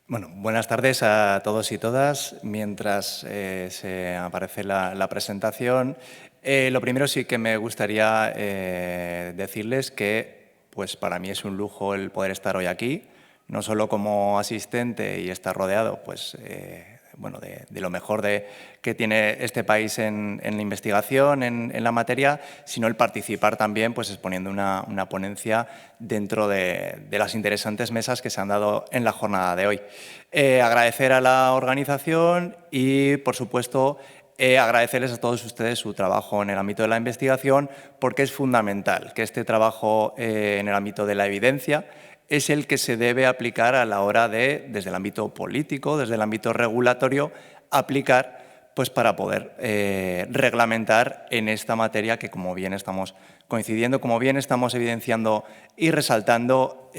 Bueno, buenas tardes a todos y todas. Mientras se aparece la presentación, lo primero sí que me gustaría decirles que pues para mí es un lujo el poder estar hoy aquí, no solo como asistente y estar rodeado pues, bueno, de lo mejor que tiene este país en la investigación, en la materia, sino el participar también pues, exponiendo una ponencia dentro de las interesantes mesas que se han dado en la jornada de hoy. Agradecer a la organización y, por supuesto, agradecerles a todos ustedes su trabajo en el ámbito de la investigación, porque es fundamental que este trabajo en el ámbito de la evidencia es el que se debe aplicar a la hora de, desde el ámbito político, desde el ámbito regulatorio, aplicar pues, para poder reglamentar en esta materia que, como bien estamos coincidiendo, como bien estamos evidenciando y resaltando,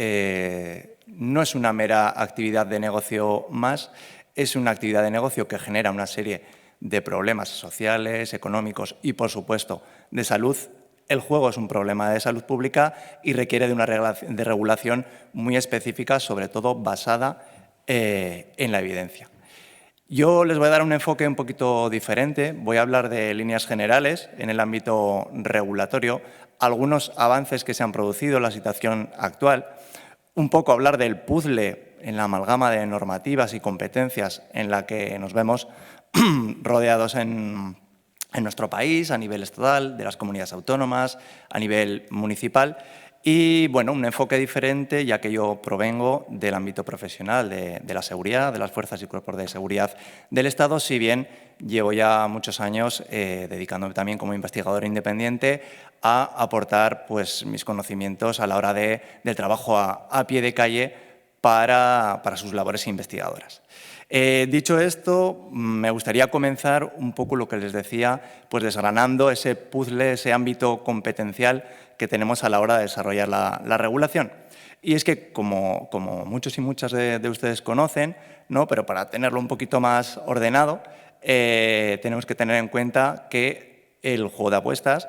no es una mera actividad de negocio más, es una actividad de negocio que genera una serie de problemas sociales, económicos y, por supuesto, de salud. El juego es un problema de salud pública y requiere de una regulación muy específica, sobre todo basada en la evidencia. Yo les voy a dar un enfoque un poquito diferente. Voy a hablar de líneas generales en el ámbito regulatorio, algunos avances que se han producido en la situación actual, un poco hablar del puzzle en la amalgama de normativas y competencias en la que nos vemos rodeados en nuestro país, a nivel estatal, de las comunidades autónomas, a nivel municipal. Y, bueno, un enfoque diferente, ya que yo provengo del ámbito profesional de la seguridad, de las fuerzas y cuerpos de seguridad del Estado, si bien llevo ya muchos años dedicándome también como investigador independiente a aportar pues, mis conocimientos a la hora del trabajo a pie de calle para sus labores investigadoras. Dicho esto, me gustaría comenzar un poco lo que les decía, pues desgranando ese puzzle, ese ámbito competencial que tenemos a la hora de desarrollar la regulación. Y es que, como muchos y muchas de ustedes conocen, ¿no? Pero para tenerlo un poquito más ordenado, tenemos que tener en cuenta que el juego de apuestas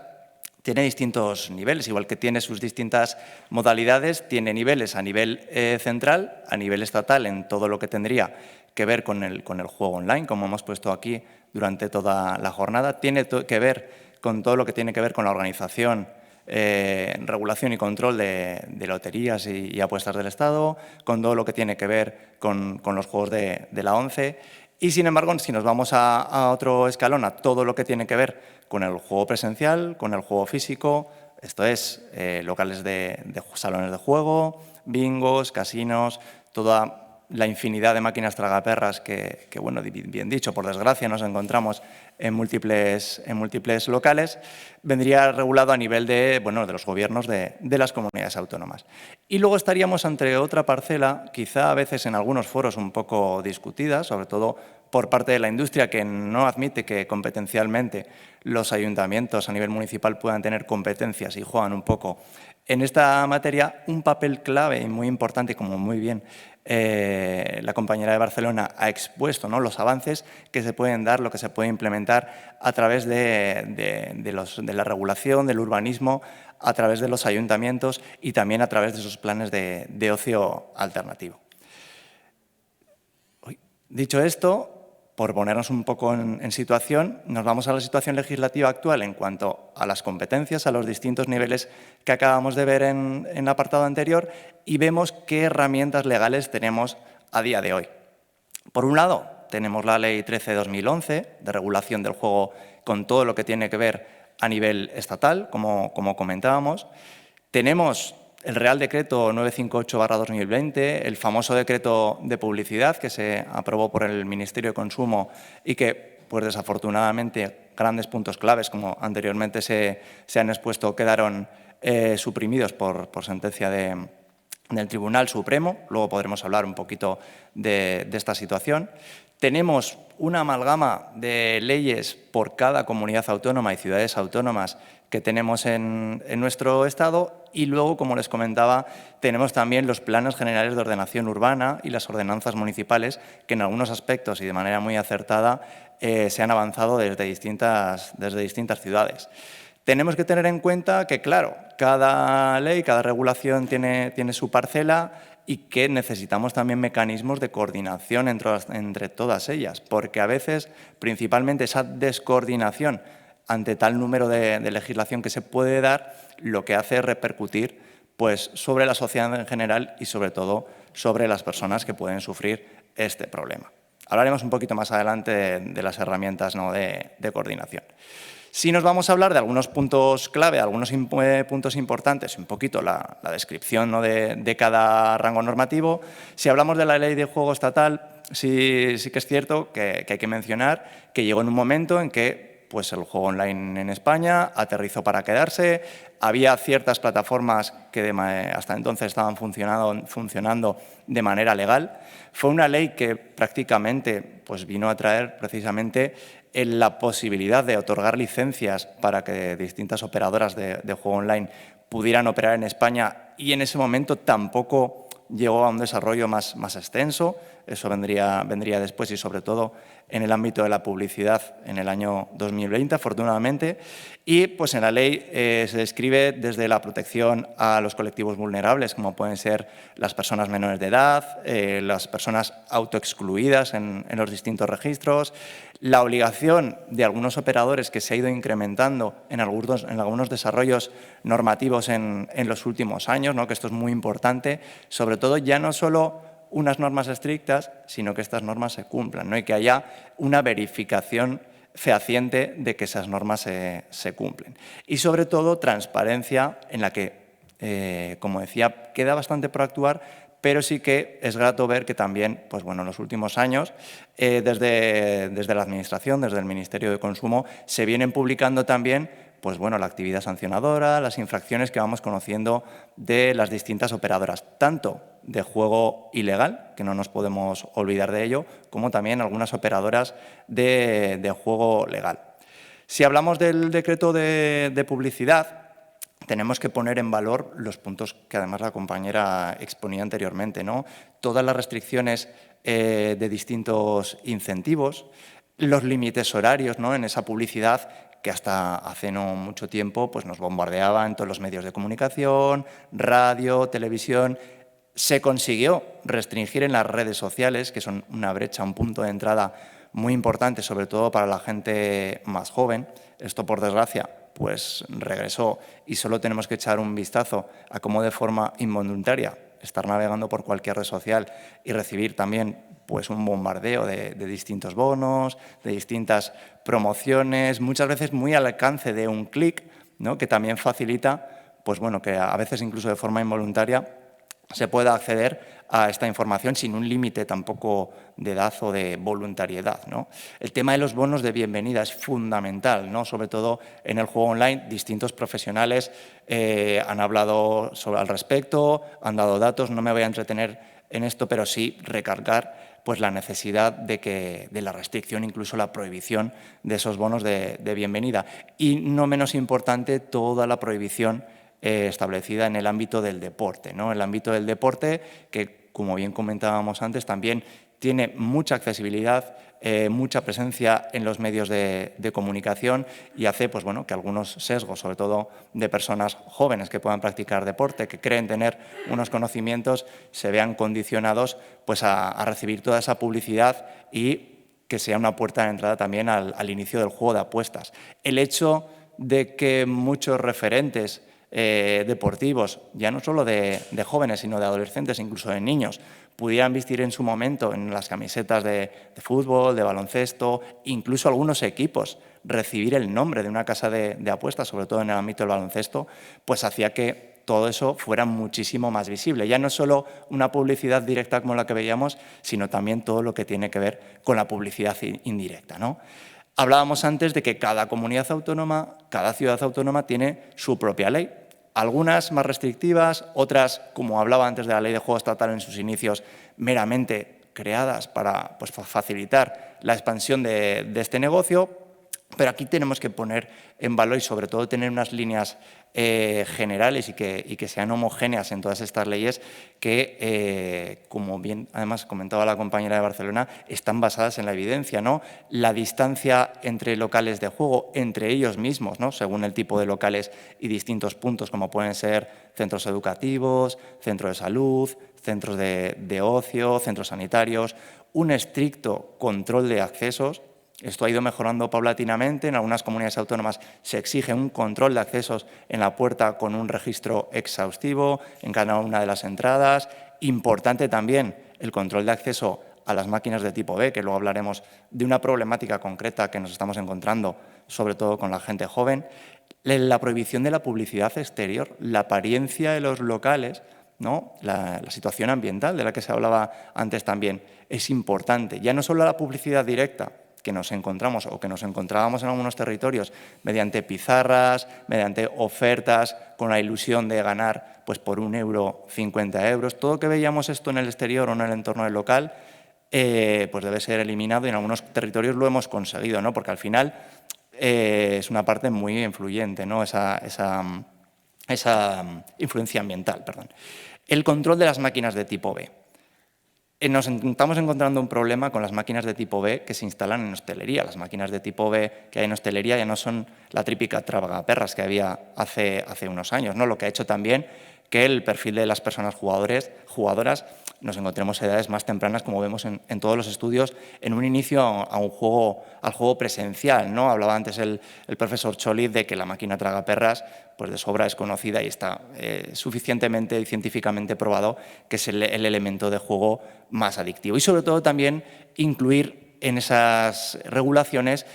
tiene distintos niveles, igual que tiene sus distintas modalidades, tiene niveles a nivel central, a nivel estatal, en todo lo que tendría que ver con el juego online, como hemos puesto aquí durante toda la jornada, tiene que ver con todo lo que tiene que ver con la organización, regulación y control de loterías y apuestas del Estado, con todo lo que tiene que ver con los juegos de la ONCE. Y, sin embargo, si nos vamos a otro escalón, a todo lo que tiene que ver con el juego presencial, con el juego físico, esto es, locales de salones de juego, bingos, casinos, toda la infinidad de máquinas tragaperras que, bueno, bien dicho, por desgracia nos encontramos en múltiples locales, vendría regulado a nivel de los gobiernos de las comunidades autónomas. Y luego estaríamos ante otra parcela, quizá a veces en algunos foros un poco discutida, sobre todo por parte de la industria, que no admite que competencialmente los ayuntamientos a nivel municipal puedan tener competencias y juegan un poco en esta materia un papel clave y muy importante, como muy bien la compañera de Barcelona ha expuesto, ¿no? Los avances que se pueden dar, lo que se puede implementar a través de la regulación, del urbanismo, a través de los ayuntamientos y también a través de esos planes de ocio alternativo. Dicho esto, por ponernos un poco en situación, nos vamos a la situación legislativa actual en cuanto a las competencias, a los distintos niveles que acabamos de ver en el apartado anterior y vemos qué herramientas legales tenemos a día de hoy. Por un lado, tenemos la Ley 13/2011 de regulación del juego con todo lo que tiene que ver a nivel estatal, como comentábamos. Tenemos el Real Decreto 958/2020, el famoso decreto de publicidad que se aprobó por el Ministerio de Consumo y que, pues desafortunadamente, grandes puntos claves, como anteriormente se han expuesto, quedaron suprimidos por sentencia del Tribunal Supremo. Luego podremos hablar un poquito de esta situación. Tenemos una amalgama de leyes por cada comunidad autónoma y ciudades autónomas que tenemos en nuestro Estado y luego, como les comentaba, tenemos también los planes generales de ordenación urbana y las ordenanzas municipales que en algunos aspectos y de manera muy acertada se han avanzado desde distintas ciudades. Tenemos que tener en cuenta que, claro, cada ley, cada regulación tiene su parcela y que necesitamos también mecanismos de coordinación entre todas ellas, porque a veces, principalmente esa descoordinación ante tal número de legislación que se puede dar, lo que hace es repercutir pues, sobre la sociedad en general y sobre todo sobre las personas que pueden sufrir este problema. Hablaremos un poquito más adelante de las herramientas, ¿no?, de coordinación. Si nos vamos a hablar de algunos puntos clave, algunos puntos importantes, un poquito la descripción, ¿no?, de cada rango normativo. Si hablamos de la Ley de Juego Estatal, sí que es cierto que hay que mencionar que llegó en un momento en que pues, el juego online en España aterrizó para quedarse. Había ciertas plataformas que hasta entonces estaban funcionando de manera legal. Fue una ley que prácticamente pues, vino a traer precisamente la posibilidad de otorgar licencias para que distintas operadoras de juego online pudieran operar en España, y en ese momento tampoco llegó a un desarrollo más extenso. Eso vendría después, y sobre todo en el ámbito de la publicidad en el año 2020, afortunadamente. Y pues en la ley se describe desde la protección a los colectivos vulnerables, como pueden ser las personas menores de edad, las personas autoexcluidas en los distintos registros, la obligación de algunos operadores que se ha ido incrementando en algunos desarrollos normativos en los últimos años, ¿no?, que esto es muy importante, sobre todo ya no solo unas normas estrictas, sino que estas normas se cumplan, ¿no?, y que haya una verificación fehaciente de que esas normas se cumplen. Y sobre todo transparencia en la que, como decía, queda bastante por actuar, pero sí que es grato ver que también, pues bueno, en los últimos años, desde la Administración, desde el Ministerio de Consumo, se vienen publicando también pues bueno, la actividad sancionadora, las infracciones que vamos conociendo de las distintas operadoras, tanto de juego ilegal, que no nos podemos olvidar de ello, como también algunas operadoras de juego legal. Si hablamos del decreto de publicidad, tenemos que poner en valor los puntos que además la compañera exponía anteriormente, ¿no? Todas las restricciones de distintos incentivos, los límites horarios, ¿no?, en esa publicidad que hasta hace no mucho tiempo pues nos bombardeaba en todos los medios de comunicación, radio, televisión. Se consiguió restringir en las redes sociales, que son una brecha, un punto de entrada muy importante, sobre todo para la gente más joven. Esto, por desgracia, pues regresó, y solo tenemos que echar un vistazo a cómo de forma involuntaria estar navegando por cualquier red social y recibir también pues un bombardeo de distintos bonos, de distintas promociones, muchas veces muy al alcance de un clic, ¿no?, que también facilita pues bueno, que a veces incluso de forma involuntaria se pueda acceder a esta información sin un límite tampoco de edad o de voluntariedad, ¿no? El tema de los bonos de bienvenida es fundamental, ¿no?, sobre todo en el juego online. Distintos profesionales han hablado al respecto, han dado datos, no me voy a entretener en esto, pero sí recargar pues, la necesidad de la restricción, incluso la prohibición de esos bonos de bienvenida. Y no menos importante, toda la prohibición establecida en el ámbito del deporte, ¿no? El ámbito del deporte que, como bien comentábamos antes, también tiene mucha accesibilidad, mucha presencia en los medios de comunicación, y hace pues, bueno, que algunos sesgos, sobre todo de personas jóvenes que puedan practicar deporte, que creen tener unos conocimientos, se vean condicionados pues, a recibir toda esa publicidad y que sea una puerta de entrada también al inicio del juego de apuestas. El hecho de que muchos referentes deportivos, ya no solo de jóvenes, sino de adolescentes, incluso de niños, pudieran vestir en su momento en las camisetas de fútbol, de baloncesto, incluso algunos equipos recibir el nombre de una casa de apuestas, sobre todo en el ámbito del baloncesto, pues hacía que todo eso fuera muchísimo más visible. Ya no solo una publicidad directa como la que veíamos, sino también todo lo que tiene que ver con la publicidad indirecta, ¿no? Hablábamos antes de que cada comunidad autónoma, cada ciudad autónoma tiene su propia ley. Algunas más restrictivas, otras, como hablaba antes de la Ley de Juego Estatal en sus inicios, meramente creadas para pues, facilitar la expansión de este negocio. Pero aquí tenemos que poner en valor y sobre todo tener unas líneas generales y que sean homogéneas en todas estas leyes que, como bien además comentaba la compañera de Barcelona, están basadas en la evidencia, ¿no? La distancia entre locales de juego, entre ellos mismos, ¿no? Según el tipo de locales y distintos puntos, como pueden ser centros educativos, centros de salud, centros de ocio, centros sanitarios, un estricto control de accesos. Esto ha ido mejorando paulatinamente. En algunas comunidades autónomas se exige un control de accesos en la puerta con un registro exhaustivo en cada una de las entradas. Importante también el control de acceso a las máquinas de tipo B, que luego hablaremos de una problemática concreta que nos estamos encontrando, sobre todo con la gente joven. La prohibición de la publicidad exterior, la apariencia de los locales, ¿no? La situación ambiental de la que se hablaba antes también es importante. Ya no solo la publicidad directa, que nos encontramos o que nos encontrábamos en algunos territorios mediante pizarras, mediante ofertas con la ilusión de ganar pues por 1 euro, 50 euros. Todo que veíamos esto en el exterior o en el entorno del local pues debe ser eliminado y en algunos territorios lo hemos conseguido, ¿no? Porque al final es una parte muy influyente, ¿no? Esa influencia ambiental. Perdón. El control de las máquinas de tipo B. Nos estamos encontrando un problema con las máquinas de tipo B que se instalan en hostelería. Las máquinas de tipo B que hay en hostelería ya no son la típica tragaperras que había hace unos años, ¿no? Lo que ha hecho también que el perfil de las personas jugadoras nos encontremos a edades más tempranas, como vemos en todos los estudios, en un inicio al juego presencial, ¿no? Hablaba antes el profesor Choliz de que la máquina tragaperras pues de sobra es conocida y está suficientemente y científicamente probado que es el elemento de juego más adictivo. Y sobre todo también incluir en esas regulaciones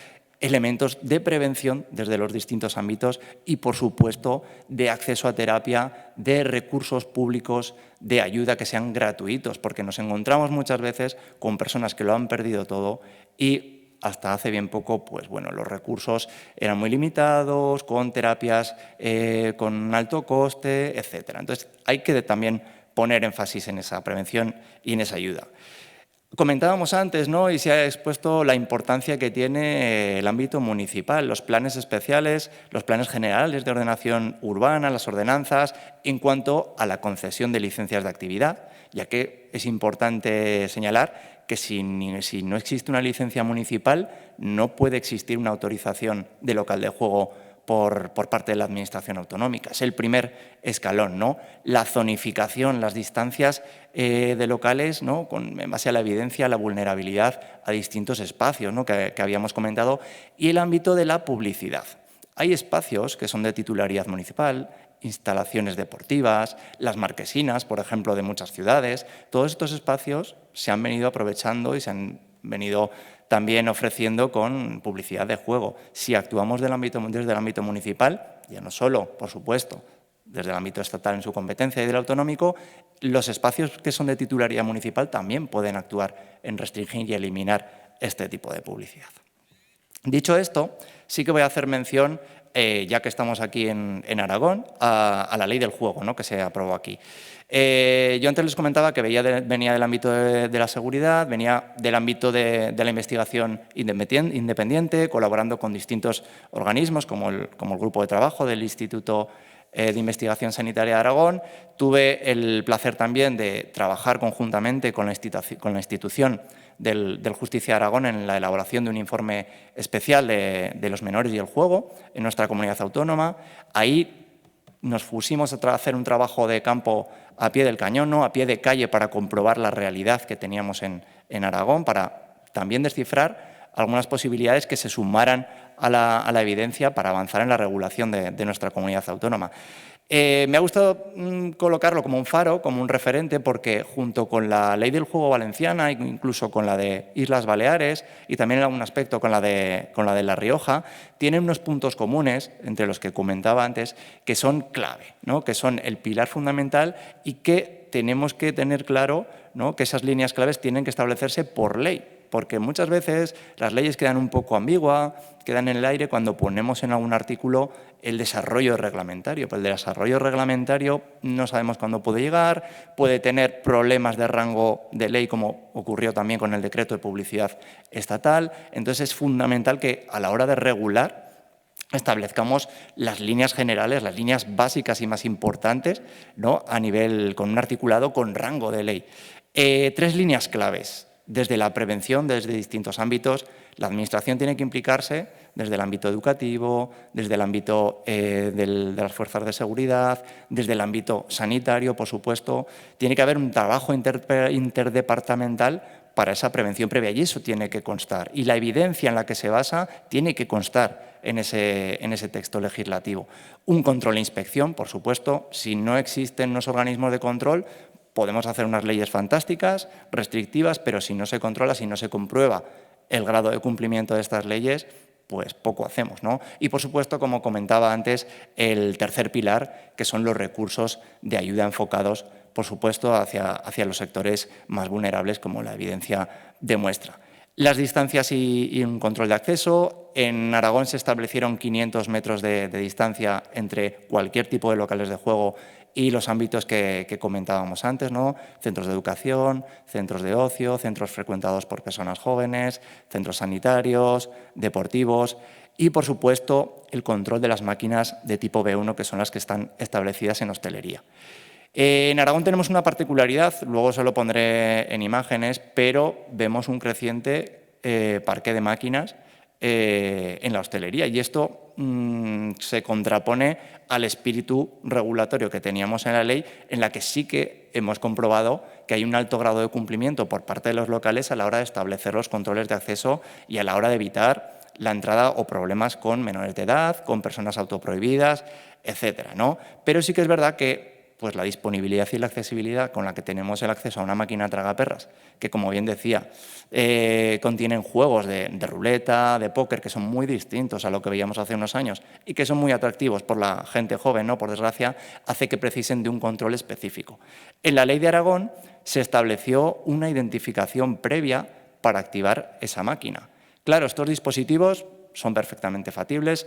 elementos de prevención desde los distintos ámbitos y, por supuesto, de acceso a terapia, de recursos públicos, de ayuda que sean gratuitos, porque nos encontramos muchas veces con personas que lo han perdido todo y hasta hace bien poco, pues bueno, los recursos eran muy limitados, con terapias con alto coste, etc. Entonces, hay que también poner énfasis en esa prevención y en esa ayuda. Comentábamos antes, ¿no? Y se ha expuesto la importancia que tiene el ámbito municipal, los planes especiales, los planes generales de ordenación urbana, las ordenanzas, en cuanto a la concesión de licencias de actividad, ya que es importante señalar que si no existe una licencia municipal, no puede existir una autorización de local de juego por parte de la Administración autonómica. Es el primer escalón, ¿no? La zonificación, las distancias de locales, ¿no? En base a la evidencia, la vulnerabilidad a distintos espacios, ¿no? que habíamos comentado, y el ámbito de la publicidad. Hay espacios que son de titularidad municipal, instalaciones deportivas, las marquesinas, por ejemplo, de muchas ciudades. Todos estos espacios se han venido aprovechando y se han venido también ofreciendo con publicidad de juego. Si actuamos desde el ámbito municipal, ya no solo, por supuesto, desde el ámbito estatal en su competencia y del autonómico, los espacios que son de titularidad municipal también pueden actuar en restringir y eliminar este tipo de publicidad. Dicho esto, sí que voy a hacer mención, ya que estamos aquí en Aragón, a la ley del juego, ¿no? Que se aprobó aquí. Yo antes les comentaba que venía del ámbito de la seguridad, venía del ámbito de la investigación independiente, colaborando con distintos organismos, como el grupo de trabajo del Instituto de Investigación Sanitaria de Aragón. Tuve el placer también de trabajar conjuntamente con la institución del Justicia de Aragón en la elaboración de un informe especial de los menores y el juego en nuestra comunidad autónoma. Ahí nos pusimos a hacer un trabajo de campo a pie del cañón, ¿no? A pie de calle, para comprobar la realidad que teníamos en Aragón, para también descifrar algunas posibilidades que se sumaran a la evidencia para avanzar en la regulación de nuestra comunidad autónoma. Me ha gustado colocarlo como un faro, como un referente, porque junto con la ley del juego valenciana, incluso con la de Islas Baleares y también en algún aspecto con la de La Rioja, tienen unos puntos comunes, entre los que comentaba antes, que son clave, ¿no? Que son el pilar fundamental y que tenemos que tener claro, ¿no? Que esas líneas claves tienen que establecerse por ley. porque muchas veces las leyes quedan un poco ambiguas, quedan en el aire cuando ponemos en algún artículo el desarrollo reglamentario. Pues el desarrollo reglamentario no sabemos cuándo puede llegar, puede tener problemas de rango de ley, como ocurrió también con el decreto de publicidad estatal. Entonces es fundamental que a la hora de regular establezcamos las líneas generales, las líneas básicas y más importantes, ¿no?, a nivel, con un articulado con rango de ley. 3 líneas claves. Desde la prevención, desde distintos ámbitos, la Administración tiene que implicarse desde el ámbito educativo, desde el ámbito de las fuerzas de seguridad, desde el ámbito sanitario, por supuesto. Tiene que haber un trabajo interdepartamental para esa prevención previa y eso tiene que constar. Y la evidencia en la que se basa tiene que constar en ese texto legislativo. Un control e inspección, por supuesto. Si no existen unos organismos de control, podemos hacer unas leyes fantásticas, restrictivas, pero si no se controla, si no se comprueba el grado de cumplimiento de estas leyes, pues poco hacemos, ¿no? Y, por supuesto, como comentaba antes, el tercer pilar, que son los recursos de ayuda enfocados, por supuesto, hacia los sectores más vulnerables, como la evidencia demuestra. Las distancias y un control de acceso. En Aragón se establecieron 500 metros de distancia entre cualquier tipo de locales de juego y los ámbitos que comentábamos antes, ¿no? Centros de educación, centros de ocio, centros frecuentados por personas jóvenes, centros sanitarios, deportivos y, por supuesto, el control de las máquinas de tipo B1, que son las que están establecidas en hostelería. En Aragón tenemos una particularidad, luego se lo pondré en imágenes, pero vemos un creciente parque de máquinas en la hostelería y esto se contrapone al espíritu regulatorio que teníamos en la ley, en la que sí que hemos comprobado que hay un alto grado de cumplimiento por parte de los locales a la hora de establecer los controles de acceso y a la hora de evitar la entrada o problemas con menores de edad, con personas autoprohibidas, etcétera, ¿no? Pero sí que es verdad que pues la disponibilidad y la accesibilidad con la que tenemos el acceso a una máquina tragaperras, que, como bien decía, contienen juegos de ruleta, de póker, que son muy distintos a lo que veíamos hace unos años y que son muy atractivos por la gente joven, ¿no?, por desgracia, hace que precisen de un control específico. En la Ley de Aragón se estableció una identificación previa para activar esa máquina. Claro, estos dispositivos son perfectamente factibles,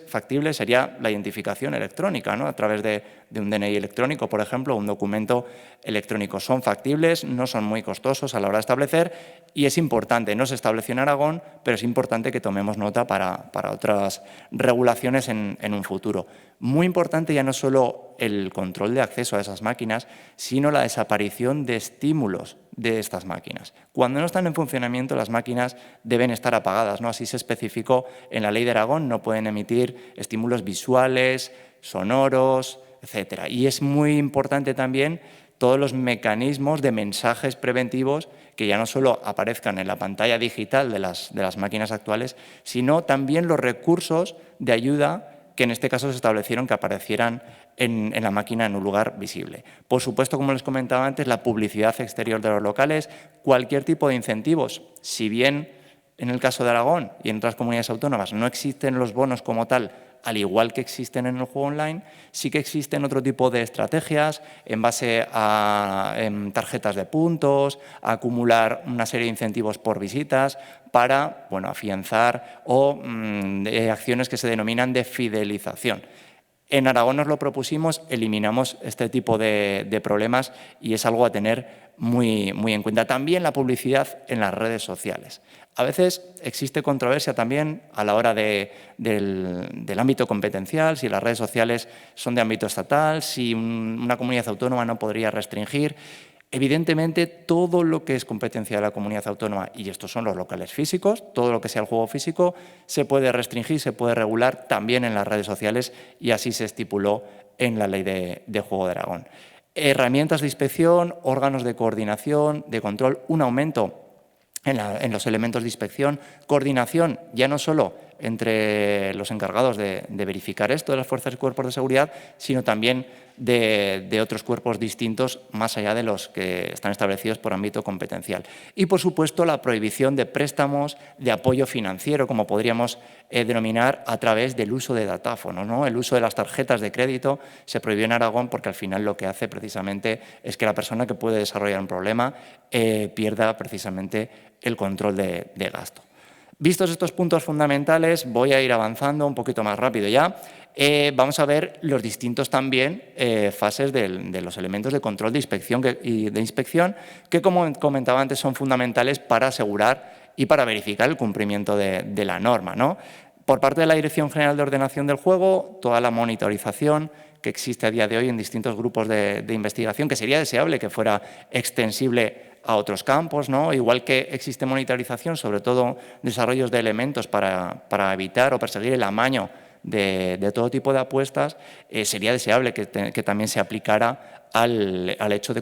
sería la identificación electrónica, ¿no?, a través de un DNI electrónico, por ejemplo, un documento electrónico. Son factibles, no son muy costosos a la hora de establecer y es importante, no se estableció en Aragón, pero es importante que tomemos nota para otras regulaciones en un futuro. Muy importante ya no solo el control de acceso a esas máquinas, sino la desaparición de estímulos de estas máquinas. Cuando no están en funcionamiento, las máquinas deben estar apagadas, ¿no? Así se especificó en la Ley de Aragón, no pueden emitir estímulos visuales, sonoros, etcétera. Y es muy importante también todos los mecanismos de mensajes preventivos que ya no solo aparezcan en la pantalla digital de las máquinas actuales, sino también los recursos de ayuda que en este caso se establecieron que aparecieran en la máquina en un lugar visible. Por supuesto, como les comentaba antes, la publicidad exterior de los locales, cualquier tipo de incentivos, si bien en el caso de Aragón y en otras comunidades autónomas no existen los bonos como tal, al igual que existen en el juego online, sí que existen otro tipo de estrategias en base a tarjetas de puntos, a acumular una serie de incentivos por visitas para, bueno, afianzar o acciones que se denominan de fidelización. En Aragón nos lo propusimos, eliminamos este tipo de problemas y es algo a tener muy en cuenta. También la publicidad en las redes sociales. A veces existe controversia también a la hora del ámbito competencial, si las redes sociales son de ámbito estatal, si una comunidad autónoma no podría restringir. Evidentemente, todo lo que es competencia de la comunidad autónoma, y estos son los locales físicos, todo lo que sea el juego físico, se puede restringir, se puede regular también en las redes sociales y así se estipuló en la Ley de Juego de Aragón. Herramientas de inspección, órganos de coordinación, de control, un aumento en los elementos de inspección, coordinación ya no solo entre los encargados de verificar esto de las fuerzas y cuerpos de seguridad, sino también de otros cuerpos distintos más allá de los que están establecidos por ámbito competencial. Y, por supuesto, la prohibición de préstamos de apoyo financiero, como podríamos denominar, a través del uso de datáfonos, ¿no? El uso de las tarjetas de crédito se prohibió en Aragón porque al final lo que hace precisamente es que la persona que puede desarrollar un problema pierda precisamente el control de gasto. Vistos estos puntos fundamentales, voy a ir avanzando un poquito más rápido ya. Vamos a ver los distintos también fases de los elementos de control de inspección que, como comentaba antes, son fundamentales para asegurar y para verificar el cumplimiento de la norma, ¿no? Por parte de la Dirección General de Ordenación del Juego, toda la monitorización que existe a día de hoy en distintos grupos de investigación, que sería deseable que fuera extensible a otros campos, ¿no? Igual que existe monitorización, sobre todo desarrollos de elementos para evitar o perseguir el amaño de todo tipo de apuestas, sería deseable que también se aplicara al hecho de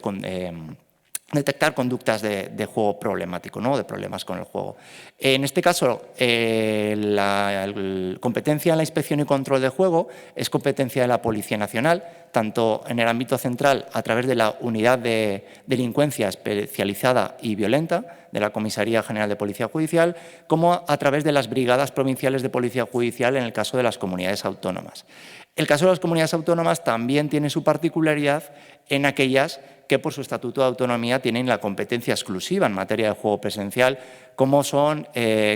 detectar conductas de juego problemático, ¿no? De problemas con el juego. En este caso, la competencia en la inspección y control de juego es competencia de la Policía Nacional, tanto en el ámbito central a través de la Unidad de Delincuencia Especializada y Violenta de la Comisaría General de Policía Judicial, como a través de las brigadas provinciales de Policía Judicial en el caso de las comunidades autónomas. El caso de las comunidades autónomas también tiene su particularidad en aquellas que por su estatuto de autonomía tienen la competencia exclusiva en materia de juego presencial, como son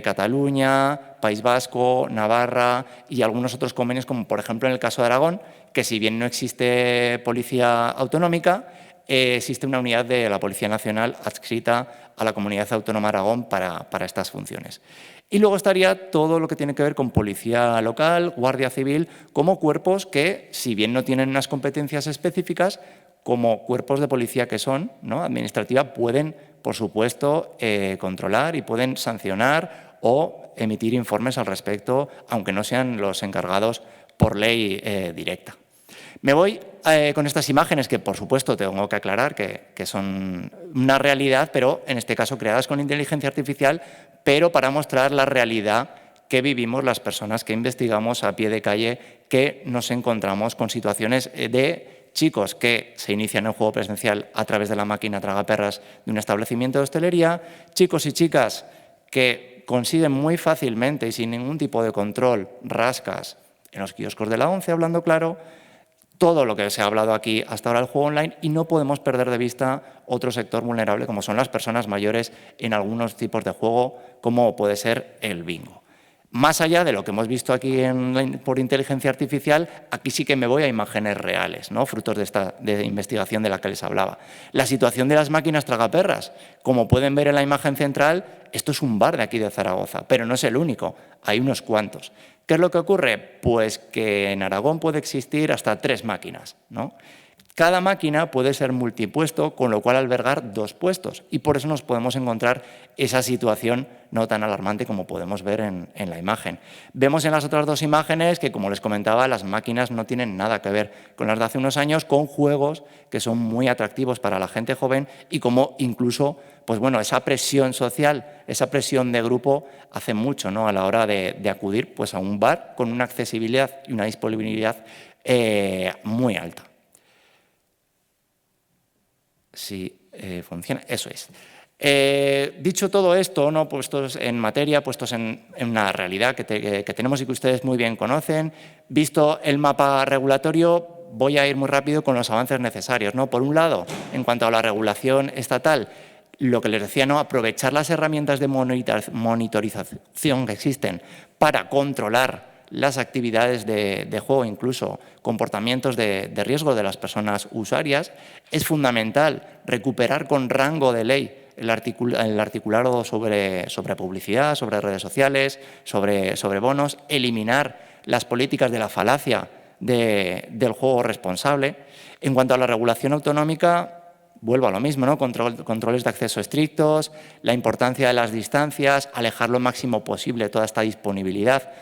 Cataluña, País Vasco, Navarra y algunos otros convenios, como por ejemplo en el caso de Aragón, que si bien no existe policía autonómica, existe una unidad de la Policía Nacional adscrita a la Comunidad Autónoma de Aragón para estas funciones. Y luego estaría todo lo que tiene que ver con Policía Local, Guardia Civil, como cuerpos que, si bien no tienen unas competencias específicas, como cuerpos de policía que son, ¿no?, administrativa, pueden, por supuesto, controlar y pueden sancionar o emitir informes al respecto, aunque no sean los encargados por ley directa. Me voy con estas imágenes que, por supuesto, tengo que aclarar que son una realidad, pero en este caso creadas con inteligencia artificial, pero para mostrar la realidad que vivimos las personas que investigamos a pie de calle, que nos encontramos con situaciones de chicos que se inician en el juego presencial a través de la máquina tragaperras de un establecimiento de hostelería, chicos y chicas que consiguen muy fácilmente y sin ningún tipo de control rascas en los kioscos de la ONCE, hablando claro, todo lo que se ha hablado aquí hasta ahora del juego online, y no podemos perder de vista otro sector vulnerable como son las personas mayores en algunos tipos de juego, como puede ser el bingo. Más allá de lo que hemos visto aquí por inteligencia artificial, aquí sí que me voy a imágenes reales, ¿no?, frutos de esta investigación de la que les hablaba. La situación de las máquinas tragaperras, como pueden ver en la imagen central, esto es un bar de aquí de Zaragoza, pero no es el único, hay unos cuantos. ¿Qué es lo que ocurre? Pues que en Aragón puede existir hasta 3 máquinas, ¿no? Cada máquina puede ser multipuesto, con lo cual albergar 2 puestos, y por eso nos podemos encontrar esa situación no tan alarmante como podemos ver en la imagen. Vemos en las otras 2 imágenes que, como les comentaba, las máquinas no tienen nada que ver con las de hace unos años, con juegos que son muy atractivos para la gente joven y como incluso, pues bueno, esa presión social, esa presión de grupo hace mucho, ¿no?, a la hora de acudir pues a un bar con una accesibilidad y una disponibilidad muy alta. Si funciona, eso es. Dicho todo esto, ¿no?, puestos en materia, puestos en una realidad que tenemos y que ustedes muy bien conocen, visto el mapa regulatorio, voy a ir muy rápido con los avances necesarios, ¿no? Por un lado, en cuanto a la regulación estatal, lo que les decía, ¿no?, aprovechar las herramientas de monitorización que existen para controlar las actividades de juego, incluso comportamientos de riesgo de las personas usuarias. Es fundamental recuperar con rango de ley el articulado sobre publicidad, sobre redes sociales, sobre bonos, eliminar las políticas de la falacia del juego responsable. En cuanto a la regulación autonómica, vuelvo a lo mismo, ¿no?, controles de acceso estrictos, la importancia de las distancias, alejar lo máximo posible toda esta disponibilidad,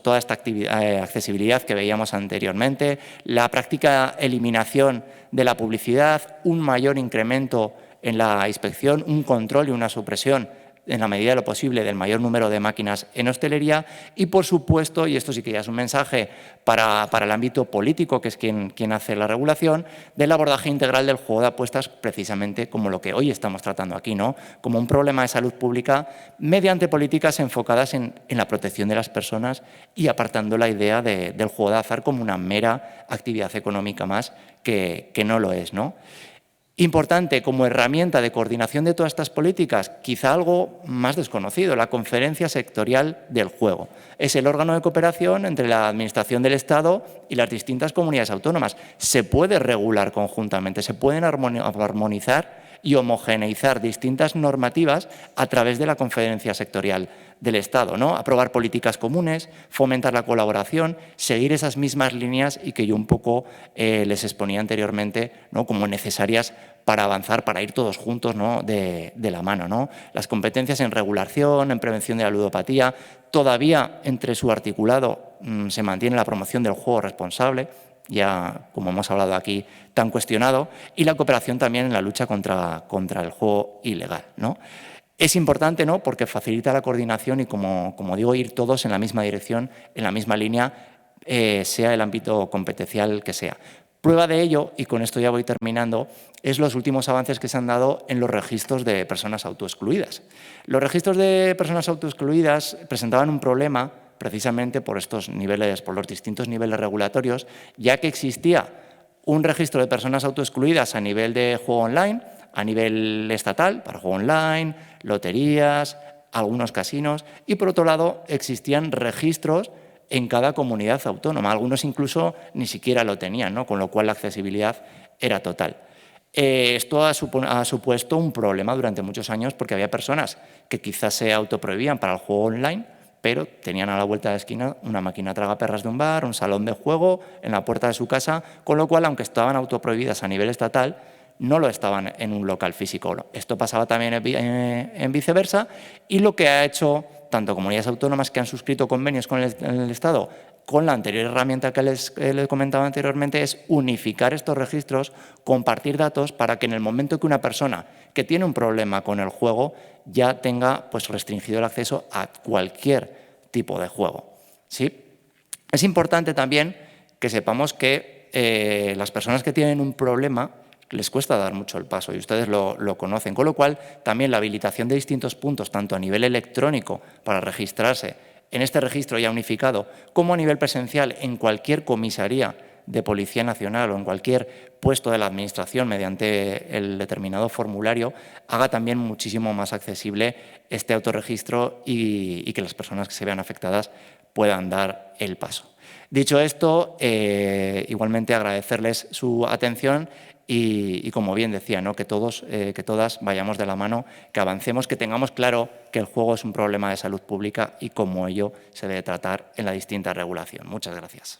toda esta accesibilidad que veíamos anteriormente, la práctica eliminación de la publicidad, un mayor incremento en la inspección, un control y una supresión en la medida de lo posible, del mayor número de máquinas en hostelería y, por supuesto, y esto sí que ya es un mensaje para el ámbito político, que es quien hace la regulación, del abordaje integral del juego de apuestas, precisamente como lo que hoy estamos tratando aquí, ¿no? Como un problema de salud pública mediante políticas enfocadas en la protección de las personas y apartando la idea del juego de azar como una mera actividad económica más que no lo es, ¿no? Importante como herramienta de coordinación de todas estas políticas, quizá algo más desconocido, la Conferencia Sectorial del Juego. Es el órgano de cooperación entre la Administración del Estado y las distintas comunidades autónomas. Se puede regular conjuntamente, se pueden armonizar y homogeneizar distintas normativas a través de la Conferencia Sectorial del Estado, ¿no? Aprobar políticas comunes, fomentar la colaboración, seguir esas mismas líneas y que yo un poco les exponía anteriormente, ¿no? Como necesarias para avanzar, para ir todos juntos, ¿no? de la mano, ¿no? Las competencias en regulación, en prevención de la ludopatía, todavía entre su articulado se mantiene la promoción del juego responsable, ya como hemos hablado aquí, tan cuestionado, y la cooperación también en la lucha contra el juego ilegal, ¿no? Es importante, ¿no? Porque facilita la coordinación y, como digo, ir todos en la misma dirección, en la misma línea, sea el ámbito competencial que sea. Prueba de ello, y con esto ya voy terminando, es los últimos avances que se han dado en los registros de personas autoexcluidas. Los registros de personas autoexcluidas presentaban un problema precisamente por estos niveles, por los distintos niveles regulatorios, ya que existía un registro de personas autoexcluidas a nivel de juego online, a nivel estatal, para juego online, loterías, algunos casinos, y por otro lado existían registros en cada comunidad autónoma. Algunos incluso ni siquiera lo tenían, ¿no? Con lo cual la accesibilidad era total. Esto ha supuesto un problema durante muchos años porque había personas que quizás se autoprohibían para el juego online, pero tenían a la vuelta de la esquina una máquina tragaperras de un bar, un salón de juego en la puerta de su casa, con lo cual, aunque estaban autoprohibidas a nivel estatal, no lo estaban en un local físico. Esto pasaba también en viceversa, y lo que ha hecho tanto comunidades autónomas que han suscrito convenios con el Estado, con la anterior herramienta que les comentaba anteriormente, es unificar estos registros, compartir datos para que en el momento que una persona que tiene un problema con el juego ya tenga pues, restringido el acceso a cualquier tipo de juego, ¿sí? Es importante también que sepamos que las personas que tienen un problema les cuesta dar mucho el paso y ustedes lo conocen, con lo cual también la habilitación de distintos puntos, tanto a nivel electrónico para registrarse en este registro ya unificado, como a nivel presencial en cualquier comisaría de Policía Nacional o en cualquier puesto de la Administración mediante el determinado formulario, haga también muchísimo más accesible este autorregistro y que las personas que se vean afectadas puedan dar el paso. Dicho esto, igualmente agradecerles su atención y como bien decía, ¿no? que todos, que todas vayamos de la mano, que avancemos, que tengamos claro que el juego es un problema de salud pública y cómo ello se debe tratar en la distinta regulación. Muchas gracias.